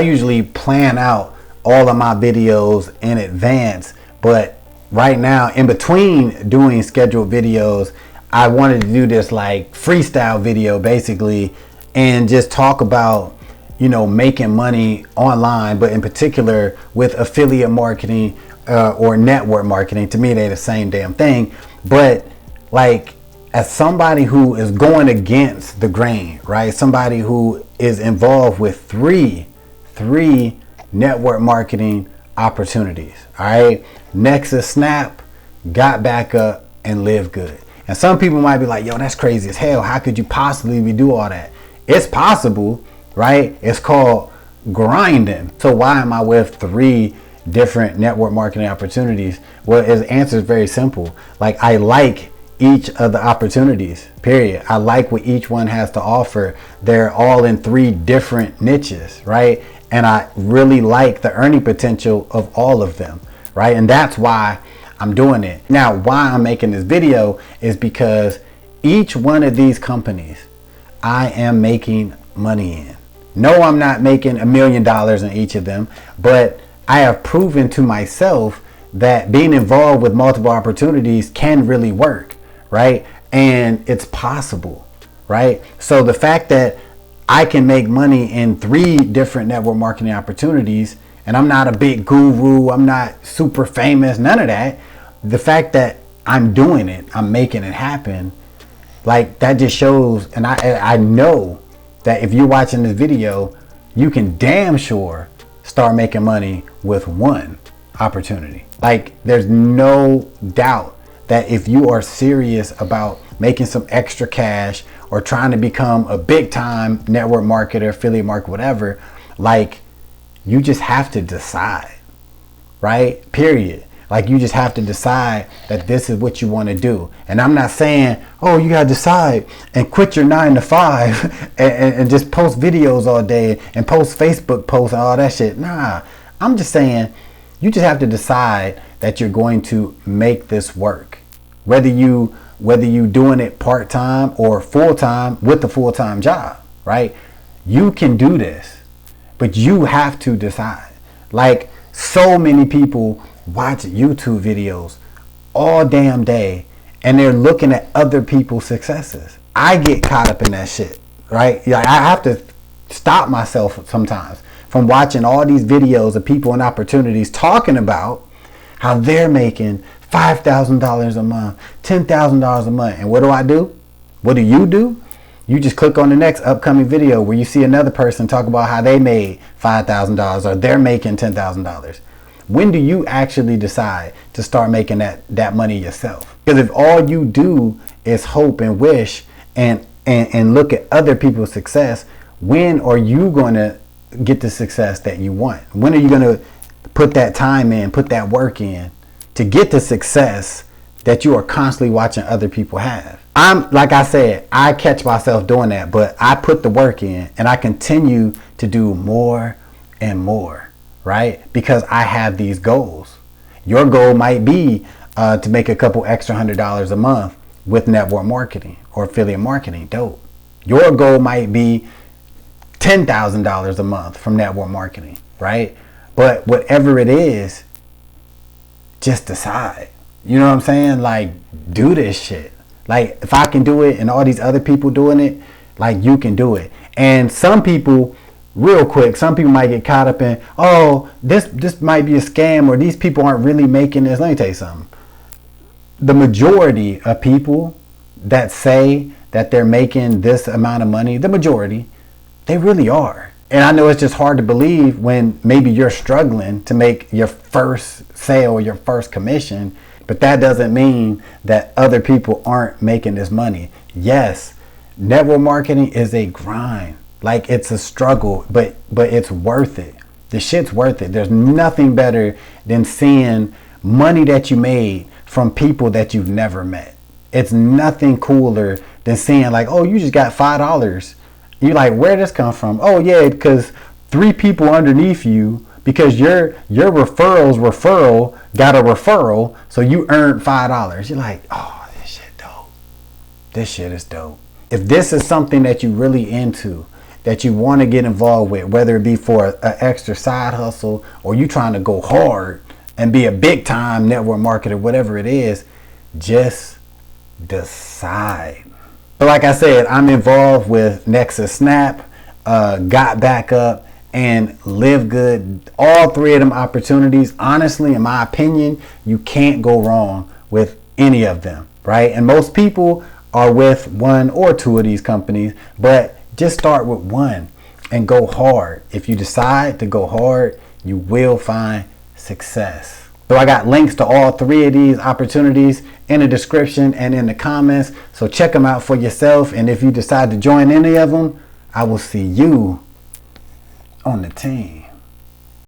usually plan out all of my videos in advance, but right now, in between doing scheduled videos, I wanted to do this like freestyle video basically, and just talk about, you know, making money online, but in particular with affiliate marketing or network marketing. To me, they're the same damn thing. But like, as somebody who is going against the grain, right? Somebody who is involved with three network marketing opportunities, all right? Nexus, Snap, Got Back Up, and Live Good. And some people might be like, yo, that's crazy as hell. How could you possibly do all that? It's possible, right? It's called grinding. So why am I with 3 different network marketing opportunities? Well, his answer is very simple. Like, I like each of the opportunities, period. I like what each one has to offer. They're all in 3 different niches, right? And I really like the earning potential of all of them, right? And that's why I'm doing it. Now, why I'm making this video is because each one of these companies I am making money in. No, I'm not making $1 million in each of them, but I have proven to myself that being involved with multiple opportunities can really work, right? And it's possible, right? So the fact that I can make money in 3 different network marketing opportunities, and I'm not a big guru, I'm not super famous, none of that. The fact that I'm doing it, I'm making it happen, like, that just shows. And I know that if you're watching this video, you can damn sure start making money with 1 opportunity. Like, there's no doubt that if you are serious about making some extra cash or trying to become a big time network marketer, affiliate marketer, whatever, like, you just have to decide, right? Period. Like, you just have to decide that this is what you want to do. And I'm not saying, oh, you got to decide and quit your 9 to 5 and just post videos all day and post Facebook posts and all that shit. Nah, I'm just saying you just have to decide that you're going to make this work. Whether you doing it part-time or full-time with a full-time job, right? You can do this, but you have to decide. Like, so many people watch YouTube videos all damn day and they're looking at other people's successes. I get caught up in that shit, right? Like, I have to stop myself sometimes from watching all these videos of people and opportunities talking about how they're making $5,000 a month, $10,000 a month. And what do? What do? You just click on the next upcoming video where you see another person talk about how they made $5,000 or they're making $10,000. When do you actually decide to start making that money yourself? Because if all you do is hope and wish and look at other people's success, when are you going to get the success that you want? When are you going to put that time in, put that work in to get the success that you are constantly watching other people have? Like I said, I catch myself doing that, but I put the work in and I continue to do more and more, right? Because I have these goals. Your goal might be to make a couple extra $100 a month with network marketing or affiliate marketing. Dope. Your goal might be $10,000 a month from network marketing, right? But whatever it is, just decide. You know what I'm saying? Like, do this shit. Like, if I can do it and all these other people doing it, like, you can do it. And some people, real quick, some people might get caught up in, oh, this might be a scam or these people aren't really making this. Let me tell you something. The majority of people that say that they're making this amount of money, the majority, they really are. And I know it's just hard to believe when maybe you're struggling to make your first sale or your first commission, but that doesn't mean that other people aren't making this money. Yes, network marketing is a grind. Like, it's a struggle, but it's worth it. The shit's worth it. There's nothing better than seeing money that you made from people that you've never met. It's nothing cooler than seeing, like, oh, you just got $5. You're like, where did this come from? Oh yeah, because 3 people underneath you, because your referral got a referral, so you earned $5. You're like, oh, this shit dope. This shit is dope. If this is something that you're really into, that you want to get involved with, whether it be for an extra side hustle or you trying to go hard and be a big time network marketer, whatever it is, just decide. So like I said, I'm involved with Nexus Snap, Got Back Up, and Live Good. All three of them opportunities, honestly, in my opinion, you can't go wrong with any of them, right? And most people are with one or two of these companies, but just start with one and go hard. If you decide to go hard, you will find success. So I got links to all three of these opportunities in the description and in the comments. So check them out for yourself. And if you decide to join any of them, I will see you on the team.